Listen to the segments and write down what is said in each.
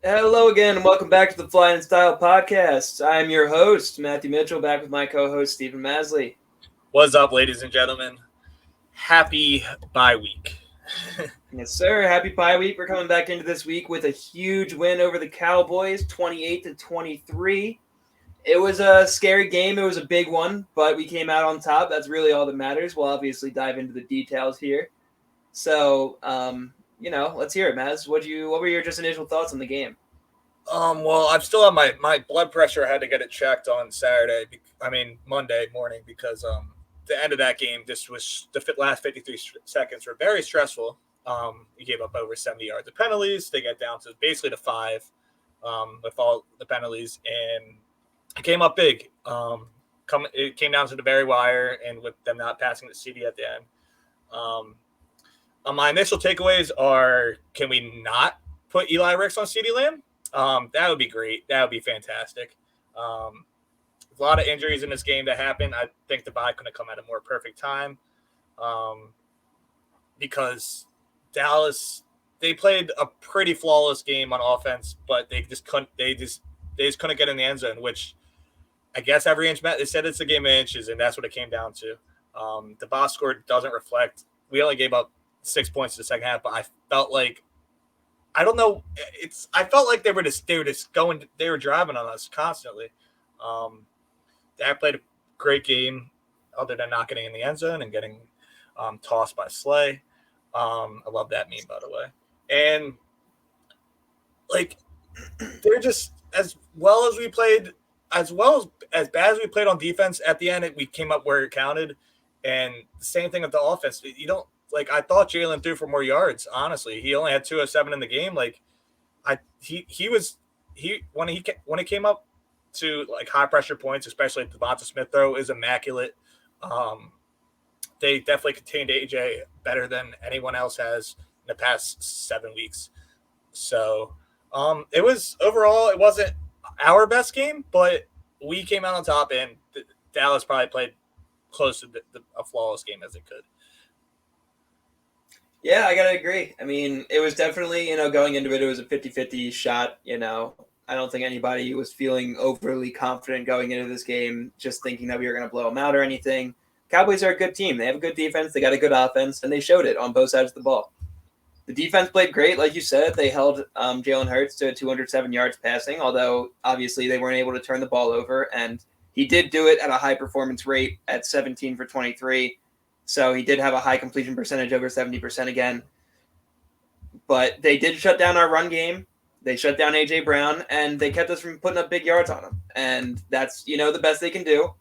Hello again, and welcome back to the Flyin in Style podcast. I'm your host, Matthew Mitchell, back with my co-host, Stephen Maslij. What's up, ladies and gentlemen? Happy bye week. Yes, sir. Happy Pie Week. We're coming back into this week with a huge win over the Cowboys, 28-23. It was a scary game. It was a big one, but we came out on top. That's really all that matters. We'll obviously dive into the details here. So, let's hear it, Maz. What were your just initial thoughts on the game? Well, I'm still on my blood pressure. I had to get it checked on Saturday. Monday morning because the end of that game, this was the last 53 seconds were very stressful. We gave up over 70 yards of penalties. They get down to basically the five, with all the penalties, and it came up big. It came down to the very wire, and with them not passing the CD at the end. Um, my initial takeaways are: can we not put Eli Ricks on CD Lamb? That would be great. That would be fantastic. Um, a lot of injuries in this game that happened. I think the bye could have come at a more perfect time, um, because Dallas, they played a pretty flawless game on offense, but they just couldn't. They just couldn't get in the end zone, which I guess every inch met. They said it's a game of inches, and that's what it came down to. The box score doesn't reflect. We only gave up 6 points in the second half, but I felt like I don't know. I felt like they were driving on us constantly. Um, Dak played a great game, other than not getting in the end zone and getting tossed by Slay. I love that meme, by the way. And like they're just as well as we played, as bad as we played on defense. At the end, we came up where it counted, and the same thing with the offense. You don't like. I thought Jalen threw for more yards. Honestly, he only had 207 in the game. Like he was when it came up to like high pressure points, especially the Devonta Smith throw is immaculate. Um, they definitely contained AJ better than anyone else has in the past 7 weeks. So it was overall, it wasn't our best game, but we came out on top, and Dallas probably played close to a flawless game as it could. Yeah, I gotta agree. I mean, it was definitely, going into it, it was a 50-50 shot. I don't think anybody was feeling overly confident going into this game, just thinking that we were going to blow them out or anything. Cowboys are a good team. They have a good defense. They got a good offense, and they showed it on both sides of the ball. The defense played great, like you said. They held Jalen Hurts to 207 yards passing, although obviously they weren't able to turn the ball over, and he did do it at a high performance rate at 17 for 23. So he did have a high completion percentage, over 70% again. But they did shut down our run game. They shut down A.J. Brown, and they kept us from putting up big yards on him. And that's, the best they can do.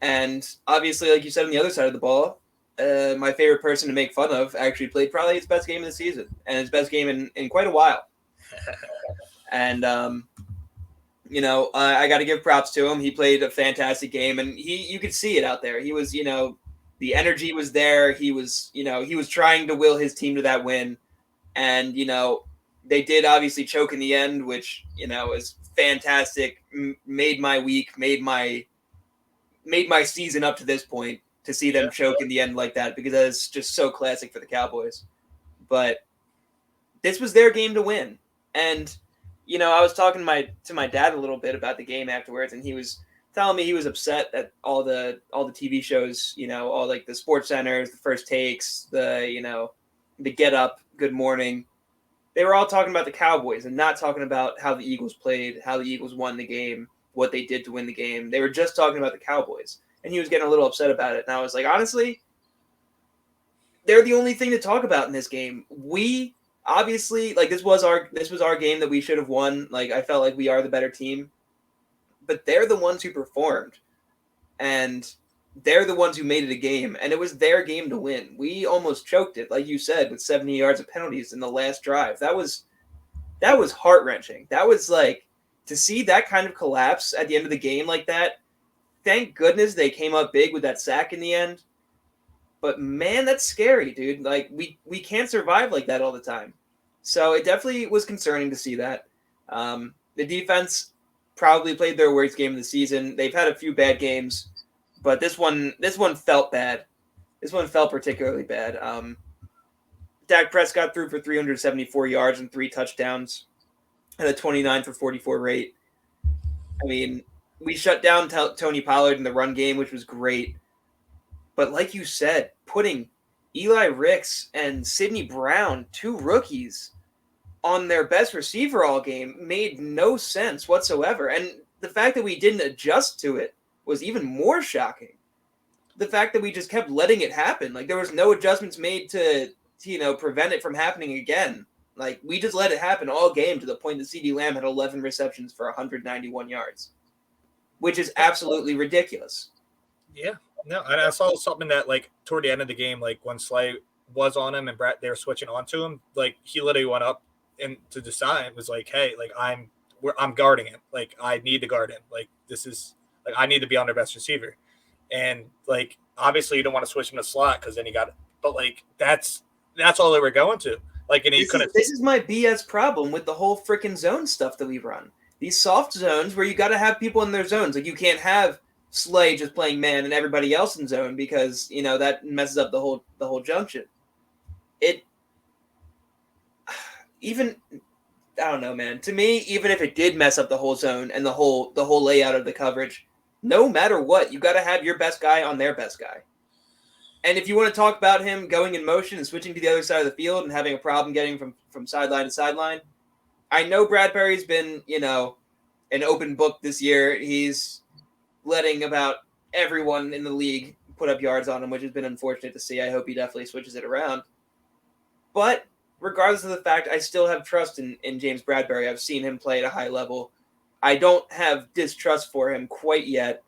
And obviously, like you said, on the other side of the ball, my favorite person to make fun of actually played probably his best game of the season and his best game in quite a while. And, I got to give props to him. He played a fantastic game, and you could see it out there. He was, the energy was there. He was trying to will his team to that win. And, they did obviously choke in the end, which, is fantastic. Made my week, made my season up to this point to see them choke in the end like that, because that is just so classic for the Cowboys. But this was their game to win. And, I was talking to my dad a little bit about the game afterwards, and he was telling me he was upset that all the TV shows, all like the Sports Centers, the First Takes, the Get Up, Good Morning, they were all talking about the Cowboys and not talking about how the Eagles played, how the Eagles won the game, what they did to win the game. They were just talking about the Cowboys. And he was getting a little upset about it. And I was like, honestly, they're the only thing to talk about in this game. We obviously, like, this was our game that we should have won. Like, I felt like we are the better team. But they're the ones who performed. And they're the ones who made it a game, and it was their game to win. We almost choked it, like you said, with 70 yards of penalties in the last drive. That was heart-wrenching. That was like, to see that kind of collapse at the end of the game like that. Thank goodness they came up big with that sack in the end. But man, that's scary, dude. Like, we can't survive like that all the time. So it definitely was concerning to see that. The defense probably played their worst game of the season. They've had a few bad games, but this one felt bad. This one felt particularly bad. Dak Prescott threw for 374 yards and 3 touchdowns. at a 29 for 44 rate. I mean, we shut down Tony Pollard in the run game, which was great. But like you said, putting Eli Ricks and Sidney Brown, two rookies, on their best receiver all game made no sense whatsoever. And the fact that we didn't adjust to it was even more shocking. The fact that we just kept letting it happen, like there was no adjustments made to prevent it from happening again. Like we just let it happen all game to the point that CeeDee Lamb had 11 receptions for 191 yards, which is absolutely ridiculous. Yeah, no, and I saw something that like toward the end of the game, like when Slay was on him and they were switching onto him, like he literally went up and to decide was like, hey, like I'm guarding him, like I need to guard him, like this is like I need to be on their best receiver, and like obviously you don't want to switch him to slot because then you got, but like that's all they were going to. Like, and he couldn't. This is my BS problem with the whole freaking zone stuff that we run. These soft zones where you got to have people in their zones. Like you can't have Slay just playing man and everybody else in zone because that messes up the whole junction. It even I don't know, man. To me, even if it did mess up the whole zone and the whole layout of the coverage, no matter what, you got to have your best guy on their best guy. And if you want to talk about him going in motion and switching to the other side of the field and having a problem getting from sideline to sideline, I know Bradbury's been, an open book this year. He's letting about everyone in the league put up yards on him, which has been unfortunate to see. I hope he definitely switches it around. But regardless of the fact, I still have trust in James Bradbury. I've seen him play at a high level. I don't have distrust for him quite yet.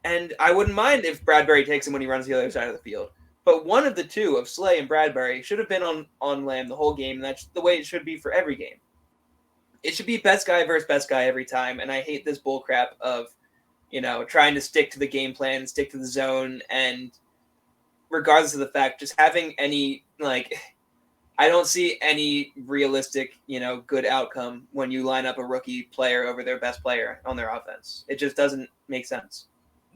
And I wouldn't mind if Bradbury takes him when he runs the other side of the field. But one of the two, of Slay and Bradbury, should have been on Lamb the whole game, and that's the way it should be for every game. It should be best guy versus best guy every time, and I hate this bullcrap of, trying to stick to the game plan, stick to the zone, and regardless of the fact, just having any, I don't see any realistic, good outcome when you line up a rookie player over their best player on their offense. It just doesn't make sense.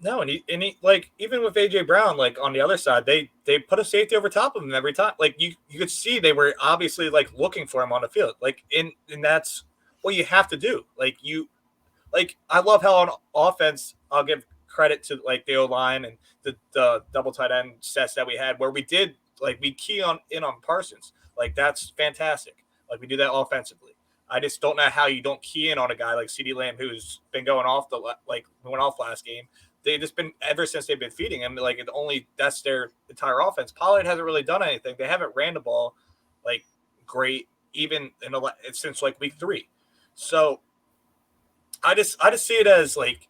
No, and he like even with AJ Brown, like on the other side, they put a safety over top of him every time. Like you could see they were obviously like looking for him on the field. Like and that's what you have to do. Like I love how on offense I'll give credit to like the O-line and the double tight end sets that we had where we did like we key in on Parsons. Like that's fantastic. Like we do that offensively. I just don't know how you don't key in on a guy like CeeDee Lamb who's been going off went off last game. They've just been ever since they've been feeding him. Like that's their entire offense. Pollard hasn't really done anything. They haven't ran the ball like great even since like week 3. So I just see it as like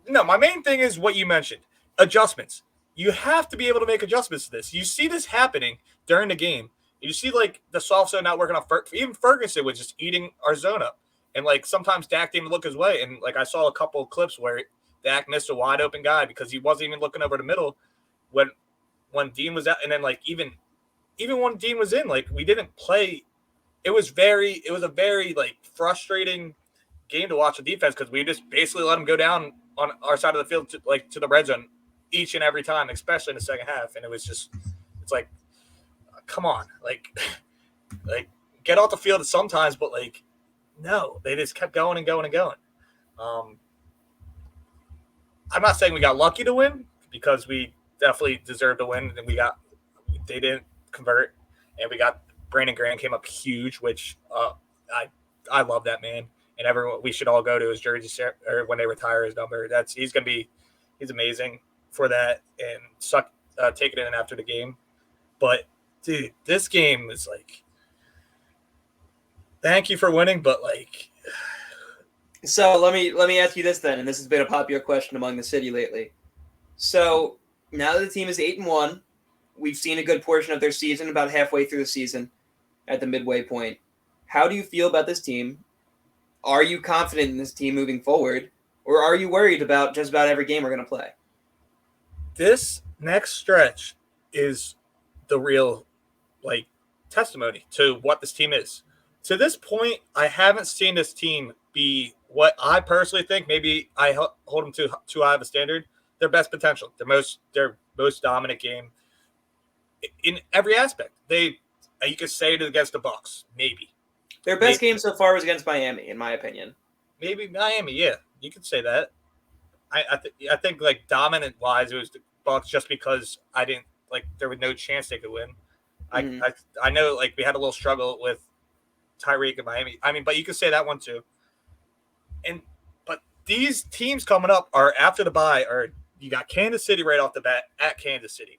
my main thing is what you mentioned, adjustments. You have to be able to make adjustments to this. You see this happening during the game. You see like the soft zone not working on even Ferguson was just eating our zone up. And, like, sometimes Dak didn't even look his way. And, like, I saw a couple of clips where Dak missed a wide-open guy because he wasn't even looking over the middle when Dean was out. And then, like, even when Dean was in, like, we didn't play. It was a very, like, frustrating game to watch the defense because we just basically let them go down on our side of the field to the red zone each and every time, especially in the second half. And it was just – it's like, come on. Like, get off the field sometimes, but, like, no, they just kept going and going and going. I'm not saying we got lucky to win because we definitely deserved to win, and they didn't convert, and we got Brandon Graham came up huge, which I love that man, and everyone we should all go to his jersey or when they retire his number. He's amazing for that and take it in after the game. But dude, this game is like. Thank you for winning, but like. So let me ask you this then, and this has been a popular question among the city lately. So now that the team is 8-1, we've seen a good portion of their season, about halfway through the season, at the midway point. How do you feel about this team? Are you confident in this team moving forward, or are you worried about just about every game we're going to play? This next stretch is the real, like, testimony to what this team is. To this point, I haven't seen this team be what I personally think. Maybe I hold them too high of a standard. Their best potential, their most dominant game in every aspect. They You could say it against the Bucs, maybe. Their best game so far was against Miami, in my opinion. Maybe Miami, yeah, you could say that. I think like dominant wise, it was the Bucs just because I didn't like there was no chance they could win. Mm-hmm. I know like we had a little struggle with Tyreek and Miami. I mean, but you could say that one too. But these teams coming up are after the bye. Or you got Kansas City right off the bat at Kansas City,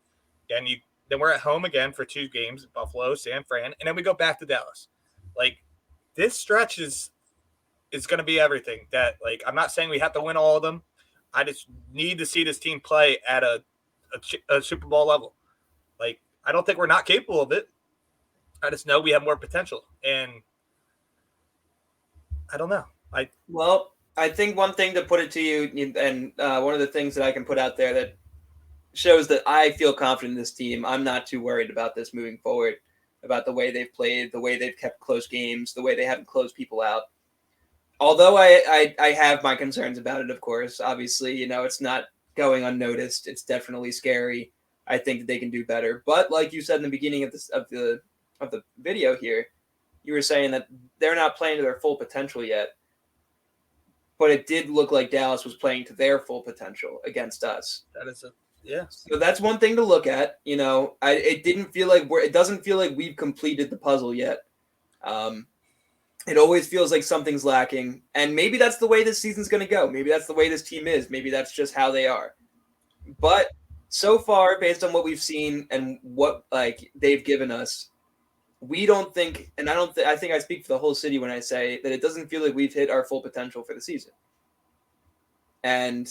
and then we're at home again for 2 games: Buffalo, San Fran, and then we go back to Dallas. Like this stretch is going to be everything. That like I'm not saying we have to win all of them. I just need to see this team play at a Super Bowl level. Like I don't think we're not capable of it. I just know we have more potential, and I don't know. I think one thing to put it to you, and one of the things that I can put out there that shows that I feel confident in this team. I'm not too worried about this moving forward, about the way they've played, the way they've kept close games, the way they haven't closed people out. Although I have my concerns about it, of course. Obviously, it's not going unnoticed. It's definitely scary. I think that they can do better. But like you said in the beginning of the video here, you were saying that they're not playing to their full potential yet. But it did look like Dallas was playing to their full potential against us. Yeah. So that's one thing to look at. It didn't feel like it doesn't feel like we've completed the puzzle yet. It always feels like something's lacking, and maybe that's the way this season's going to go. Maybe that's the way this team is. Maybe that's just how they are. But so far, based on what we've seen and what they've given us, we don't think, and I think I speak for the whole city when I say that it doesn't feel like we've hit our full potential for the season. And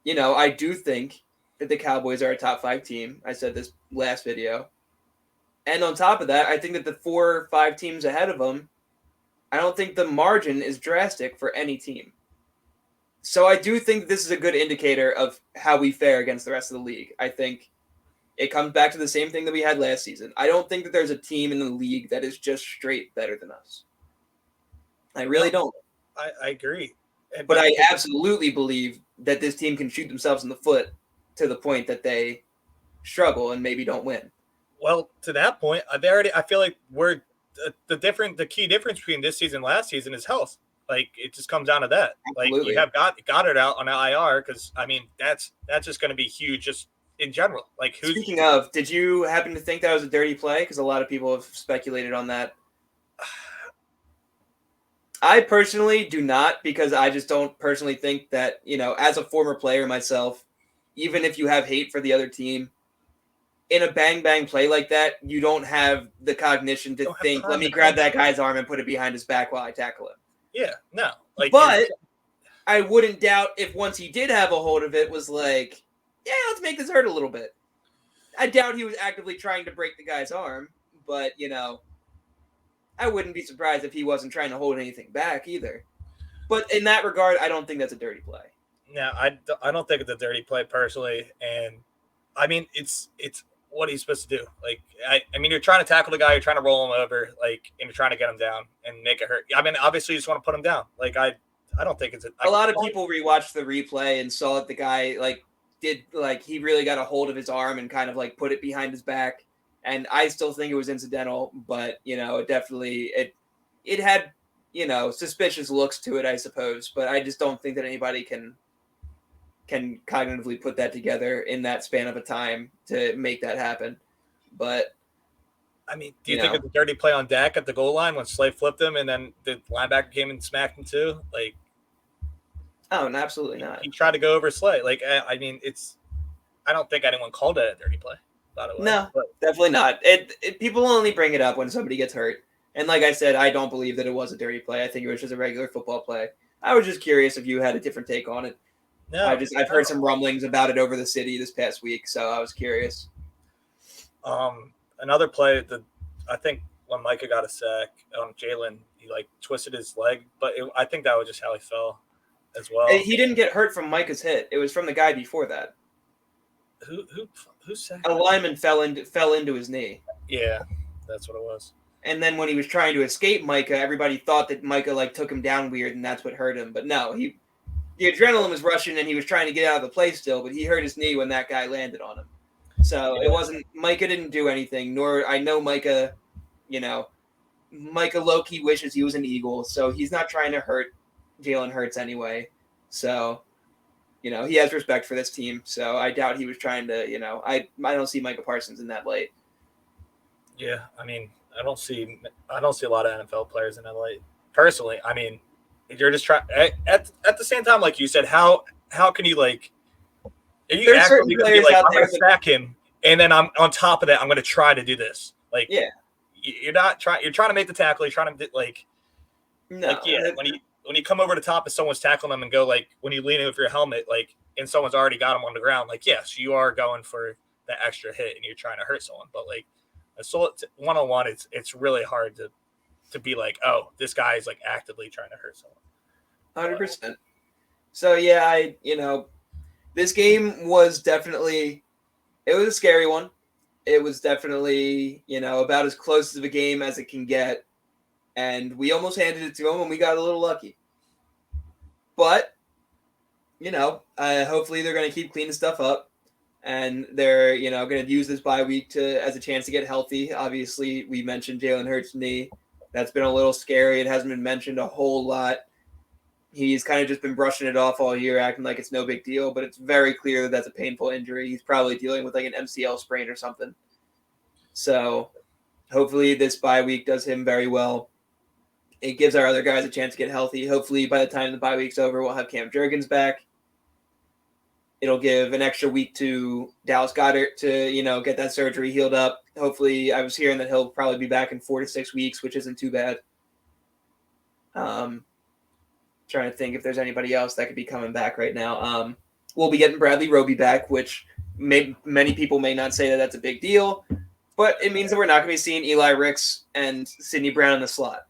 I do think that the Cowboys are a top 5 team. I said this last video, and on top of that, I think that the 4 or 5 teams ahead of them, I don't think the margin is drastic for any team. So I do think this is a good indicator of how we fare against the rest of the league. I think it comes back to the same thing that we had last season. I don't think that there's a team in the league that is just straight better than us. I really don't. I agree. But I absolutely believe that this team can shoot themselves in the foot to the point that they struggle and maybe don't win. Well, to that point, I feel like we're the key difference between this season and last season is health. Like it just comes down to that. Absolutely. Like you have got it out on the IR because I mean that's just going to be huge just in general. Like speaking of, did you happen to think that was a dirty play? Because a lot of people have speculated on that. I personally do not, because I just don't personally think that, as a former player myself, even if you have hate for the other team, in a bang play like that, you don't have the cognition to think, let me grab that guy's arm and put it behind his back while I tackle him. Yeah, no. But I wouldn't doubt if once he did have a hold of it was like, yeah, let's make this hurt a little bit. I doubt he was actively trying to break the guy's arm, but, I wouldn't be surprised if he wasn't trying to hold anything back either. But in that regard, I don't think that's a dirty play. No, I don't think it's a dirty play personally. And, I mean, it's what he's supposed to do. Like, I mean, you're trying to tackle the guy, you're trying to roll him over, like, and you're trying to get him down and make it hurt. I mean, obviously, you just want to put him down. Like, I don't think it's a lot of people rewatched the replay and saw that the guy, he really got a hold of his arm and kind of, put it behind his back. And I still think it was incidental, but, it definitely, it had, suspicious looks to it, I suppose. But I just don't think that anybody can cognitively put that together in that span of a time to make that happen. But I mean, do you think it's a dirty play on Dak at the goal line when Slay flipped him and then the linebacker came and smacked him too? Like, oh, no, absolutely not. He tried to go over Slay. Like, I mean, I don't think anyone called it a dirty play, by the way. No, definitely not. People only bring it up when somebody gets hurt. And like I said, I don't believe that it was a dirty play. I think it was just a regular football play. I was just curious if you had a different take on it. No, I've heard some rumblings about it over the city this past week, so I was curious. Another play that I think when Micah got a sack on Jalen, he twisted his leg, but I think that was just how he fell as well. He didn't get hurt from Micah's hit. It was from the guy before that. Who sacked? A lineman fell into his knee. Yeah, that's what it was. And then when he was trying to escape Micah, everybody thought that Micah took him down weird, and that's what hurt him. But no, the adrenaline was rushing, and he was trying to get out of the play still, but he hurt his knee when that guy landed on him. So It wasn't – Micah didn't do anything, nor I know Micah Micah low-key wishes he was an Eagle, so he's not trying to hurt Jalen Hurts anyway. So, he has respect for this team. So I doubt he was trying to, I don't see Micah Parsons in that light. Yeah, I mean, I don't see a lot of NFL players in that light. Personally, I mean, you're just trying at the same time, like you said, how can you like? You There's certain players like, out I'm there going to stack him, and then I'm on top of that. I'm going to try to do this. Like, yeah, you're not trying. You're trying to make the tackle. You're trying to like, no. Like, yeah. When you come over the top and someone's tackling them and go like when you lean in with your helmet, like, and someone's already got them on the ground, like, yes, you are going for that extra hit and you're trying to hurt someone. But like, one-on-one, it's really hard to be like, oh, this guy is like actively trying to hurt someone. 100%. So yeah, this game was definitely, it was a scary one. It was definitely, about as close to the game as it can get. And we almost handed it to them and we got a little lucky. But, hopefully they're going to keep cleaning stuff up. And they're, going to use this bye week as a chance to get healthy. Obviously, we mentioned Jalen Hurts' knee. That's been a little scary. It hasn't been mentioned a whole lot. He's kind of just been brushing it off all year, acting like it's no big deal. But it's very clear that that's a painful injury. He's probably dealing with like an MCL sprain or something. So hopefully this bye week does him very well. It gives our other guys a chance to get healthy. Hopefully by the time the bye week's over, we'll have Cam Jurgens back. It'll give an extra week to Dallas Goedert to, get that surgery healed up. Hopefully, I was hearing that he'll probably be back in 4 to 6 weeks, which isn't too bad. Trying to think if there's anybody else that could be coming back right now. We'll be getting Bradley Roby back, which many people may not say that that's a big deal, but it means that we're not going to be seeing Eli Ricks and Sidney Brown in the slot.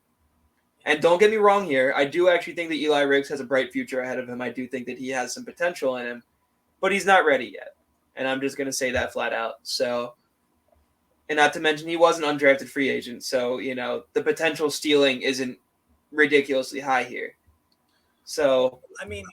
And don't get me wrong here. I do actually think that Eli Ricks has a bright future ahead of him. I do think that he has some potential in him, but he's not ready yet. And I'm just going to say that flat out. So, and not to mention he was an undrafted free agent. So, the potential stealing isn't ridiculously high here. So, I mean,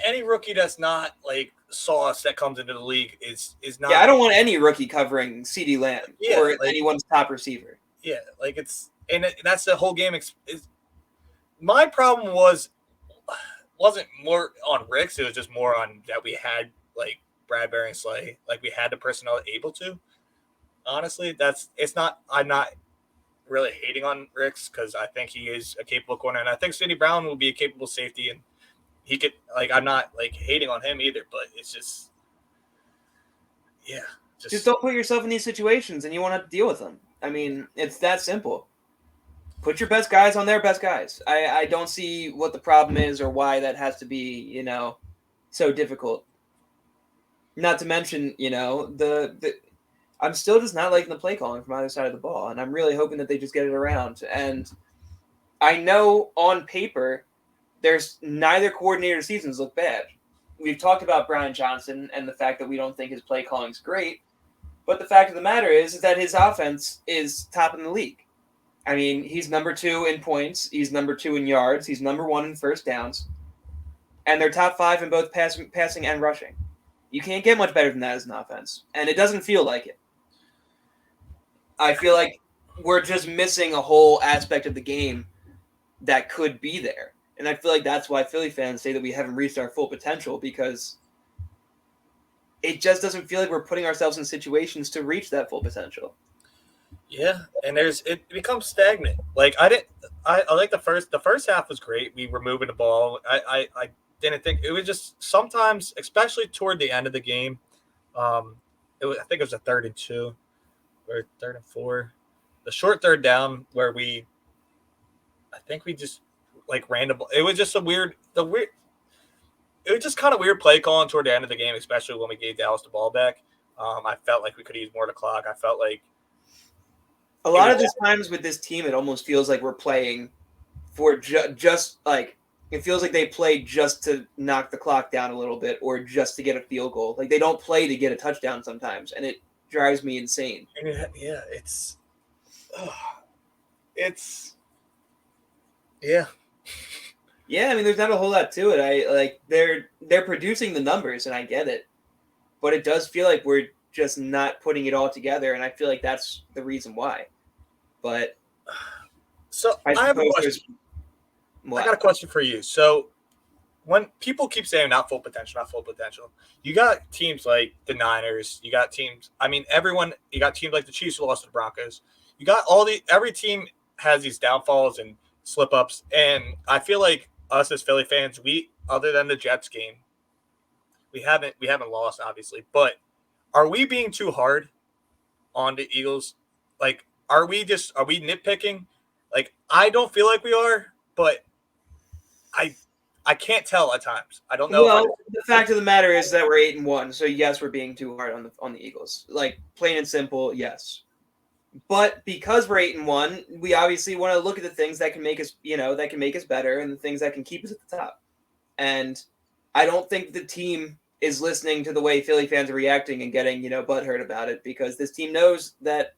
any rookie that's not like sauce that comes into the league is not. Yeah, I don't want any rookie covering CeeDee Lamb or anyone's top receiver. Yeah, like that's the whole game. My problem wasn't more on Ricks. It was just more on that we had like Bradbury and Slay, like we had the personnel able to. Honestly, I'm not really hating on Ricks because I think he is a capable corner, and I think Sidney Brown will be a capable safety, and he could I'm not like hating on him either, but it's just, yeah, just don't put yourself in these situations, and you won't have to deal with them. I mean, it's that simple. Put your best guys on their best guys. I don't see what the problem is or why that has to be, so difficult. Not to mention, I'm still just not liking the play calling from either side of the ball, and I'm really hoping that they just get it around. And I know on paper, there's neither coordinator seasons look bad. We've talked about Brian Johnson and the fact that we don't think his play calling is great, but the fact of the matter is that his offense is top in the league. I mean, he's number 2 in points. He's number 2 in yards. He's number 1 in first downs. And they're top 5 in both passing and rushing. You can't get much better than that as an offense. And it doesn't feel like it. I feel like we're just missing a whole aspect of the game that could be there. And I feel like that's why Philly fans say that we haven't reached our full potential, because it just doesn't feel like we're putting ourselves in situations to reach that full potential. Yeah, and it becomes stagnant. Like I like the first half was great. We were moving the ball. I didn't think it was just sometimes, especially toward the end of the game. I think it was a 3rd and 2 or 3rd and 4, the short third down where I think we just like random. It was just it was just kind of weird play calling toward the end of the game, especially when we gave Dallas the ball back. I felt like we could use more of the clock. I felt like a lot of the times with this team, it almost feels like we're playing for just like, it feels like they play just to knock the clock down a little bit or just to get a field goal. Like they don't play to get a touchdown sometimes, and it drives me insane. Yeah, yeah. Yeah, I mean, there's not a whole lot to it. They're producing the numbers, and I get it, but it does feel like we're just not putting it all together, and I feel like that's the reason why. But So I I have a suppose question. I got a what? question for you. So when people keep saying not full potential, you got teams like the Niners, you got teams, I mean, everyone, you got teams like the Chiefs who lost to the Broncos. You got every team has these downfalls and slip ups. And I feel like us as Philly fans, other than the Jets game, we haven't lost, obviously, but are we being too hard on the Eagles? Like, are we nitpicking? Like, I don't feel like we are, but I I can't tell at times. I don't know if I Well, the fact of the matter is that we're 8-1. So yes, we're being too hard on the Eagles. Like plain and simple, yes. But because we're 8-1, we obviously want to look at the things that can make us, that can make us better, and the things that can keep us at the top. And I don't think the team is listening to the way Philly fans are reacting and getting, butthurt about it, because this team knows that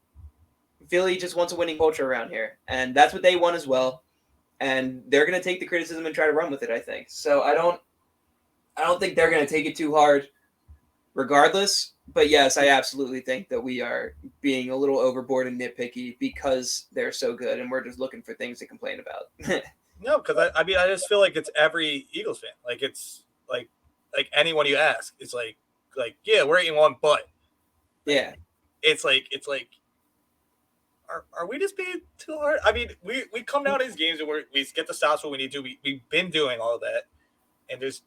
Philly just wants a winning culture around here, and that's what they want as well. And they're going to take the criticism and try to run with it, I think. So I don't think they're going to take it too hard regardless. But yes, I absolutely think that we are being a little overboard and nitpicky because they're so good and we're just looking for things to complain about. no, because I mean I just feel like it's every Eagles fan. Like it's like anyone you ask, it's like yeah, we're 8-1, but Yeah. it's like are we just being too hard? I mean, we come down to these games and we get the stops what we need to. We've been doing all of that, and there's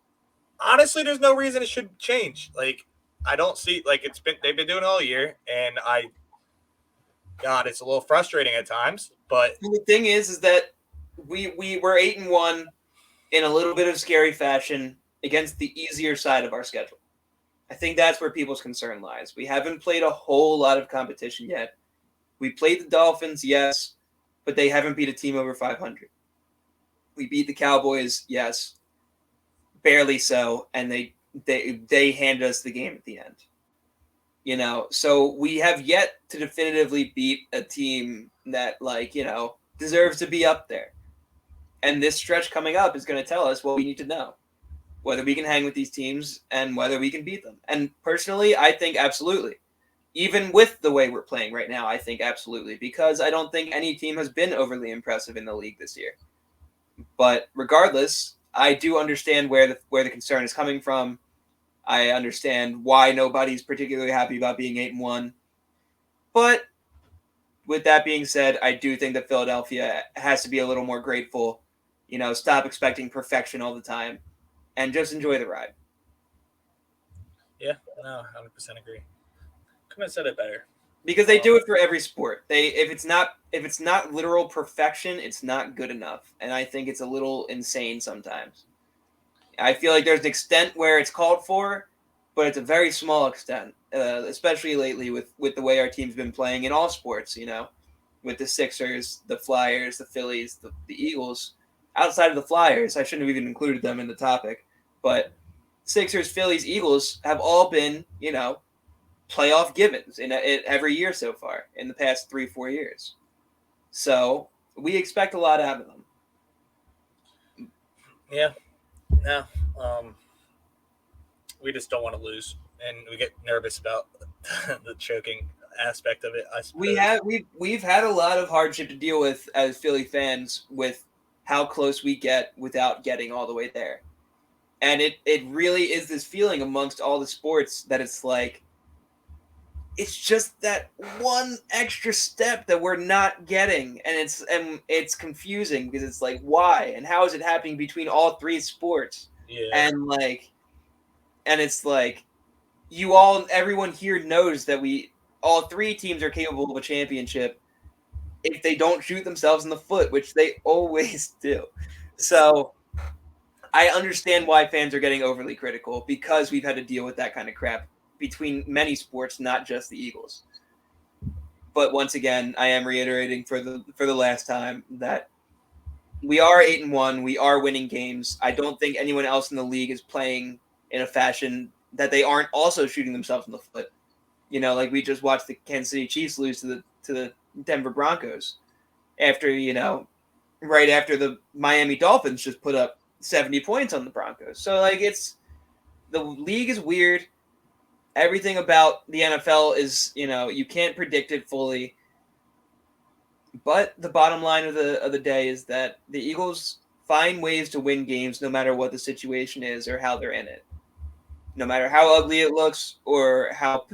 no reason it should change. Like I don't see like they've been doing it all year, and God, it's a little frustrating at times, but The thing is that we were 8-1 in a little bit of scary fashion against the easier side of our schedule. I think that's where people's concern lies. We haven't played a whole lot of competition yet. We played the Dolphins, yes, but they haven't beat a team over 500. We beat the Cowboys, yes, barely so, and they handed us the game at the end. So we have yet to definitively beat a team that deserves to be up there. And this stretch coming up is going to tell us what we need to know, whether we can hang with these teams and whether we can beat them. And personally, I think absolutely. Even with the way we're playing right now, I think absolutely, because I don't think any team has been overly impressive in the league this year. But regardless, I do understand where the concern is coming from. I understand why nobody's particularly happy about being 8-1. But with that being said, I do think that Philadelphia has to be a little more grateful. Stop expecting perfection all the time and just enjoy the ride. yeah, no, 100% agree. Couldn't have said it better. Because they do it for every sport. If it's not literal perfection, it's not good enough. And I think it's a little insane sometimes. I feel like there's an extent where it's called for, but it's a very small extent, especially lately with the way our team's been playing in all sports, with the Sixers, the Flyers, the Phillies, the Eagles. Outside of the Flyers, I shouldn't have even included them in the topic, but Sixers, Phillies, Eagles have all been, playoff givens in every year so far in the past 3-4 years. So we expect a lot out of them. Yeah, no, we just don't want to lose, and we get nervous about the choking aspect of it. I suppose. We've had a lot of hardship to deal with as Philly fans with how close we get without getting all the way there. And it really is this feeling amongst all the sports that it's like it's just that one extra step that we're not getting, and it's confusing because it's like why and how is it happening between all three sports? Yeah, And it's like everyone here knows that all three teams are capable of a championship if they don't shoot themselves in the foot, which they always do. So I understand why fans are getting overly critical because we've had to deal with that kind of crap between many sports, not just the Eagles. But once again, I am reiterating for the last time that we are 8-1. We are winning games. I don't think anyone else in the league is playing in a fashion that they aren't also shooting themselves in the foot. Like we just watched the Kansas City Chiefs lose to the Denver Broncos after, right after the Miami Dolphins just put up 70 points on the Broncos. So the league is weird. Everything about the NFL is, you can't predict it fully. But the bottom line of the day is that the Eagles find ways to win games no matter what the situation is or how they're in it. No matter how ugly it looks or how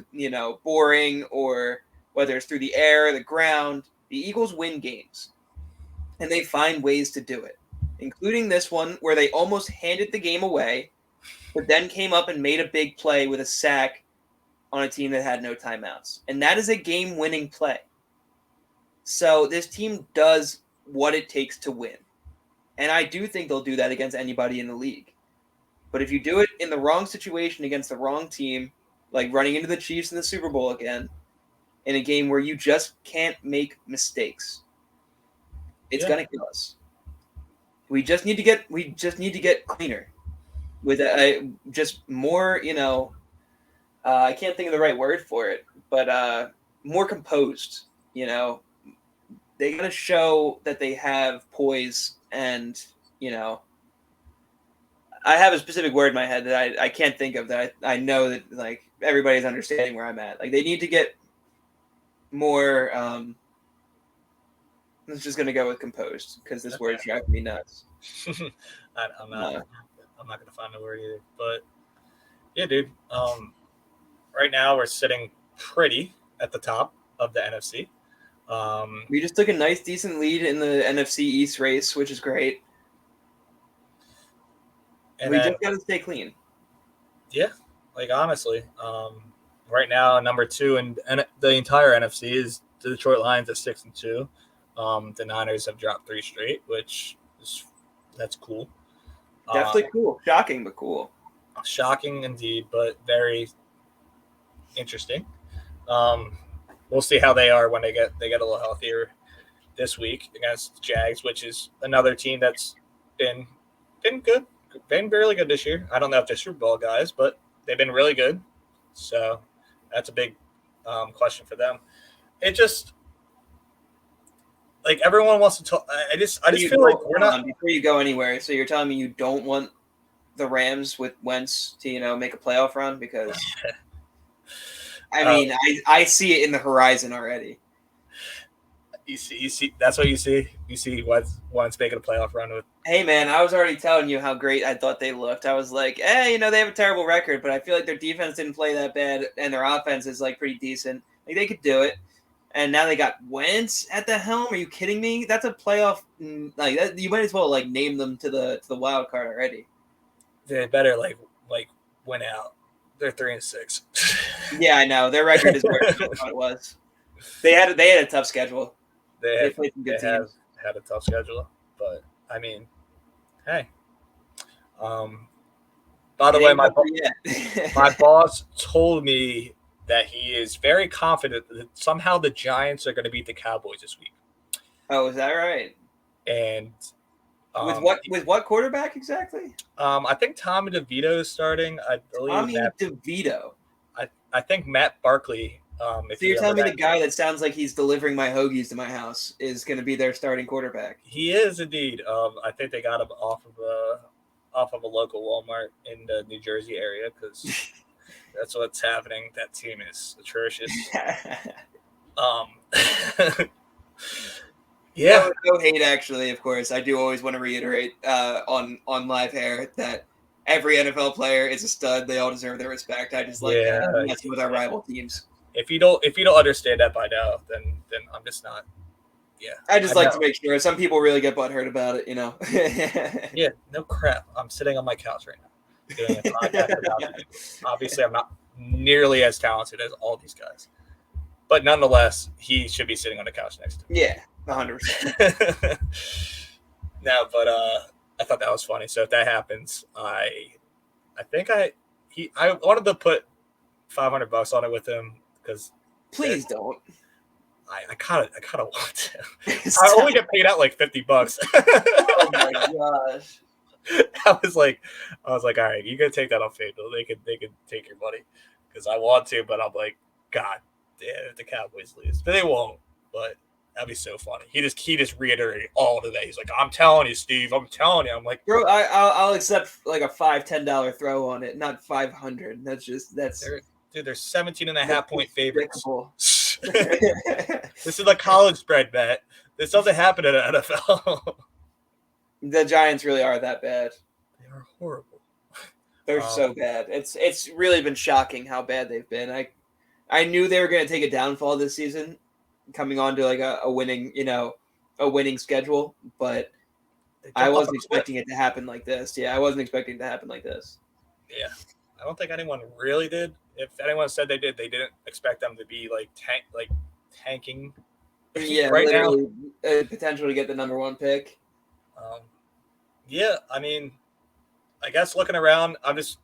boring or whether it's through the air or the ground, the Eagles win games. And they find ways to do it, including this one where they almost handed the game away, but then came up and made a big play with a sack on a team that had no timeouts. And that is a game-winning play. So this team does what it takes to win. And I do think they'll do that against anybody in the league. But if you do it in the wrong situation against the wrong team, like running into the Chiefs in the Super Bowl again, in a game where you just can't make mistakes, it's gonna kill us. We just need to get cleaner with just more. I can't think of the right word for it, but more composed. They gotta show that they have poise and I have a specific word in my head that I can't think of that I know that like everybody's understanding where I'm at. Like they need to get more. I'm just gonna go with composed because this word is driving me nuts. I'm not gonna find the word either. But yeah, dude. Right now we're sitting pretty at the top of the NFC. We just took a nice, decent lead in the NFC East race, which is great. And we just got to stay clean. Yeah, like honestly, right now number 2 and the entire NFC is the Detroit Lions at 6-2. The Niners have dropped 3 straight, that's cool. Definitely cool. Shocking, but cool. Shocking indeed, but very interesting. We'll see how they are when they get a little healthier this week against the Jags, which is another team that's been good. Been really good this year. I don't know if they're Super Bowl guys, but they've been really good. So that's a big question for them. It just like everyone wants to talk. I just feel like we're not. Before you go anywhere, so you're telling me you don't want the Rams with Wentz to make a playoff run? Because I mean, I see it in the horizon already. You see. That's what you see. You see Wentz making a playoff run with. Hey man, I was already telling you how great I thought they looked. I was like, they have a terrible record, but I feel like their defense didn't play that bad, and their offense is like pretty decent. Like they could do it. And now they got Wentz at the helm. Are you kidding me? That's a playoff. Like that, you might as well like name them to the wild card already. They better like win out. They're 3-6. Yeah, I know their record is worse than what it was. They had a tough schedule. They played some good teams. Had a tough schedule, but I mean, hey. By the way, my boss told me that he is very confident that somehow the Giants are going to beat the Cowboys this week. Oh, is that right? And with what quarterback exactly? I think Tommy DeVito is starting. I believe Tommy DeVito. I think Matt Barkley. So you're telling me the guy that sounds like he's delivering my hoagies to my house is going to be their starting quarterback? He is indeed. I think they got him off of a local Walmart in the New Jersey area because that's what's happening. That team is atrocious. Yeah. No hate, actually, of course. I do always want to reiterate on live air that every NFL player is a stud. They all deserve their respect. I just like messing with our rival teams. If you don't understand that by now, then I'm just not. Yeah. I just like to make sure. Some people really get butthurt about it, Yeah, no crap. I'm sitting on my couch right now doing a podcast about it. Obviously, I'm not nearly as talented as all these guys. But nonetheless, he should be sitting on the couch next to me. Yeah, 100%. No, but I thought that was funny. So if that happens, I think I wanted to put $500 on it with him because please don't. I kind of want to. I only get paid out like $50. Oh my gosh. I was like, all right, you can take that off FanDuel. They can take your money because I want to, but I'm like, God damn, if the Cowboys lose, but they won't. But that'd be so funny. He just reiterated all today. He's like, I'm telling you, Steve. I'm telling you. I'm like, bro, I'll accept like a $5-10 throw on it, not $500. That's. Dude, they're 17.5 point favorites. This is a college spread bet. This doesn't happen in the NFL. The Giants really are that bad. They are horrible. They're so bad. It's really been shocking how bad they've been. I knew they were going to take a downfall this season, coming on to like a winning, a winning schedule, but I wasn't expecting it to happen like this. Yeah, I wasn't expecting it to happen like this. Yeah, I don't think anyone really did. If anyone said they did, they didn't expect them to be tanking. Yeah, right literally now, potential to get the number 1 pick. Yeah, I mean, I guess looking around, I'm just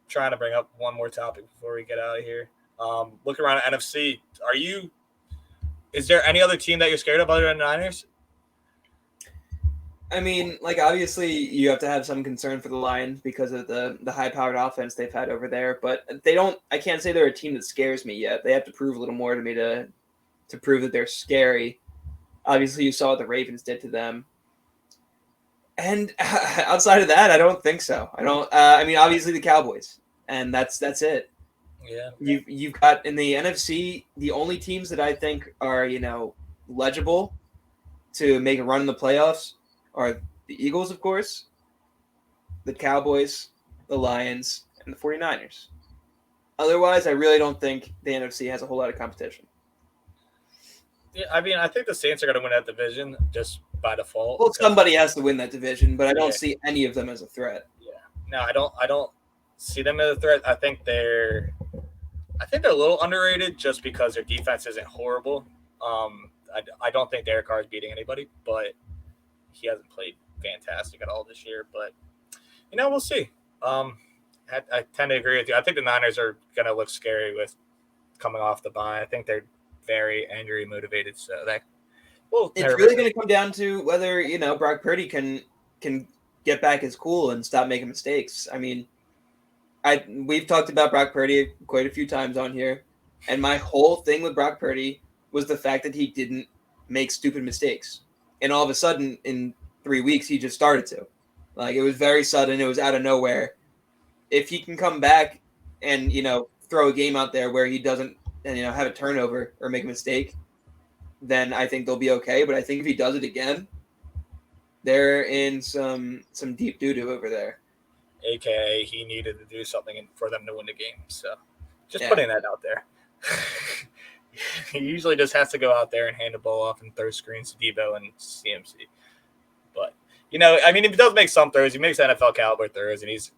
trying to bring up one more topic before we get out of here. Looking around at NFC, is there any other team that you're scared of other than the Niners? I mean, like, obviously you have to have some concern for the Lions because of the high-powered offense they've had over there, but I can't say they're a team that scares me yet. They have to prove a little more to me to prove that they're scary. Obviously, you saw what the Ravens did to them. And outside of that, I don't think so. I don't. I mean, obviously the Cowboys, and that's it. Yeah. You've got in the NFC the only teams that I think are legible to make a run in the playoffs are the Eagles, of course, the Cowboys, the Lions, and the 49ers. Otherwise, I really don't think the NFC has a whole lot of competition. Yeah, I mean, I think the Saints are going to win that division just by default. Well, somebody has to win that division, but I don't see any of them as a threat. Yeah, no, I don't see them as a threat. I think they're a little underrated just because their defense isn't horrible. I don't think Derek Carr is beating anybody, but he hasn't played fantastic at all this year. But we'll see. I tend to agree with you. I think the Niners are going to look scary with coming off the bye. I think they're very injury motivated, so that it's really going to come down to whether Brock Purdy can get back his cool and stop making mistakes. I mean, we've talked about Brock Purdy quite a few times on here, and my whole thing with Brock Purdy was the fact that he didn't make stupid mistakes, and all of a sudden in 3 weeks he just started to. Like, it was very sudden. It was out of nowhere. If he can come back and throw a game out there where he doesn't have a turnover or make a mistake, then I think they'll be okay. But I think if he does it again, they're in some deep doo-doo over there. AKA he needed to do something for them to win the game. So just putting that out there. He usually just has to go out there and hand the ball off and throw screens to Debo and CMC. But I mean, if he does make some throws, he makes NFL caliber throws, and he's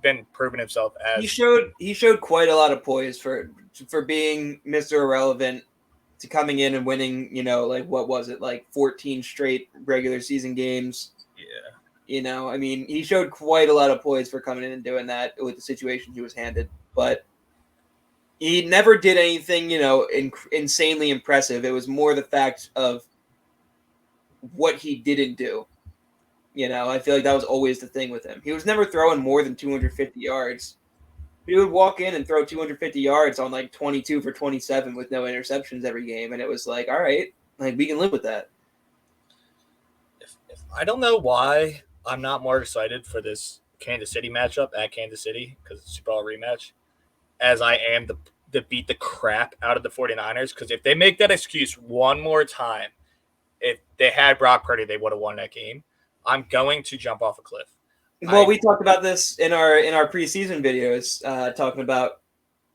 been proving himself as he showed quite a lot of poise for being Mr. Irrelevant, to coming in and winning, what was it, like 14 straight regular season games. Yeah. I mean, he showed quite a lot of poise for coming in and doing that with the situation he was handed, but he never did anything, insanely impressive. It was more the fact of what he didn't do. I feel like that was always the thing with him. He was never throwing more than 250 yards. He would walk in and throw 250 yards on like 22 for 27 with no interceptions every game, and it was like, all right, like, we can live with that. I don't know why I'm not more excited for this Kansas City matchup at Kansas City, because it's a Super Bowl rematch, as I am to beat the crap out of the 49ers, because if they make that excuse one more time, if they had Brock Purdy, they would have won that game. I'm going to jump off a cliff. Well, we talked about this in our preseason videos, talking about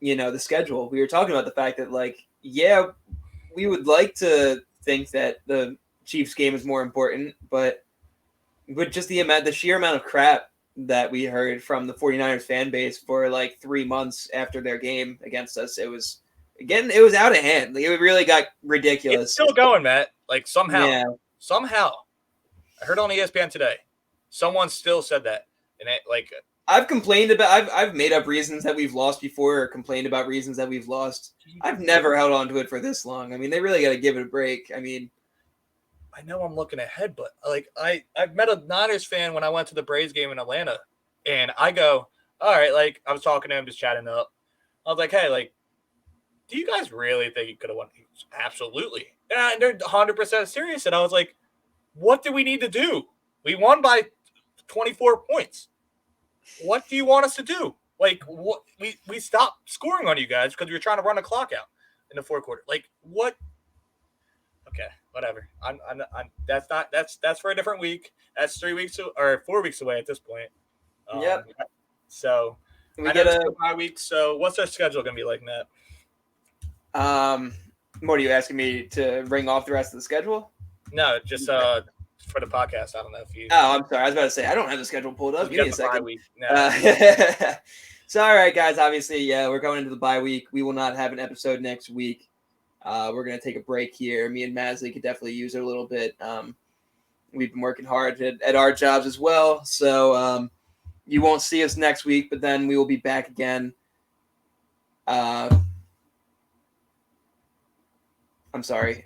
the schedule. We were talking about the fact that, like, we would like to think that the Chiefs game is more important, but with just the sheer amount of crap that we heard from the 49ers fan base for like 3 months after their game against us, it was out of hand. Like, it really got ridiculous. It's still going, Matt. Like, somehow, I heard on ESPN today, someone still said that, and I've complained about. I've made up reasons that we've lost before, or complained about reasons that we've lost. I've never held on to it for this long. I mean, they really got to give it a break. I mean, I know I'm looking ahead, but like I've met a Niners fan when I went to the Braves game in Atlanta, and I go, all right, like, I was talking to him, just chatting up. I was like, hey, like, do you guys really think you could have won? He goes, absolutely. And they're 100% serious. And I was like, what do we need to do? We won by 24 points. What do you want us to do? Like, what we stopped scoring on you guys because we were trying to run the clock out in the fourth quarter. Like, what? Okay, whatever. I'm that's for a different week. That's 3 weeks or 4 weeks away at this point. Yep. So We I know get this is a bye week. So what's our schedule gonna be like, Matt? What are you asking me to ring off the rest of the schedule? No, just for the podcast. I don't know if you. Oh, I'm sorry. I was about to say I don't have the schedule pulled up. Give me a second. Week. No. So, all right, guys. Obviously, yeah, we're going into the bye week. We will not have an episode next week. We're gonna take a break here. Me and Maslij could definitely use it a little bit. We've been working hard at our jobs as well, so you won't see us next week. But then we will be back again. I'm sorry.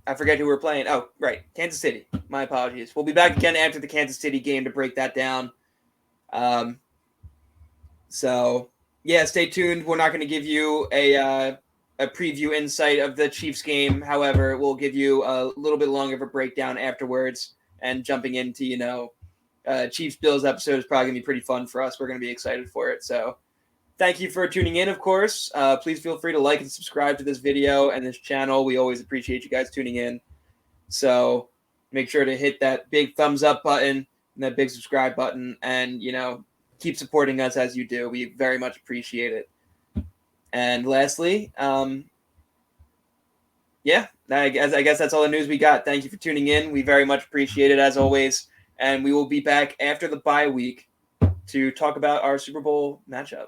I forget who we're playing. Oh, right. Kansas City. My apologies. We'll be back again after the Kansas City game to break that down. So, yeah, stay tuned. We're not going to give you a preview insight of the Chiefs game. However, we'll give you a little bit longer of a breakdown afterwards. And jumping into, Chiefs-Bills episode is probably going to be pretty fun for us. We're going to be excited for it. So, thank you for tuning in, of course. Please feel free to like and subscribe to this video and this channel. We always appreciate you guys tuning in. So make sure to hit that big thumbs up button and that big subscribe button and, keep supporting us as you do. We very much appreciate it. And lastly, I guess that's all the news we got. Thank you for tuning in. We very much appreciate it as always. And we will be back after the bye week to talk about our Super Bowl matchup.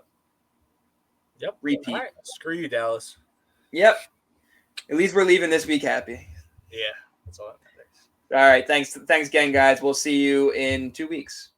Yep. Repeat. All right. Screw you, Dallas. Yep. At least we're leaving this week happy. Yeah, that's all that matters. All right. Thanks again, guys. We'll see you in 2 weeks.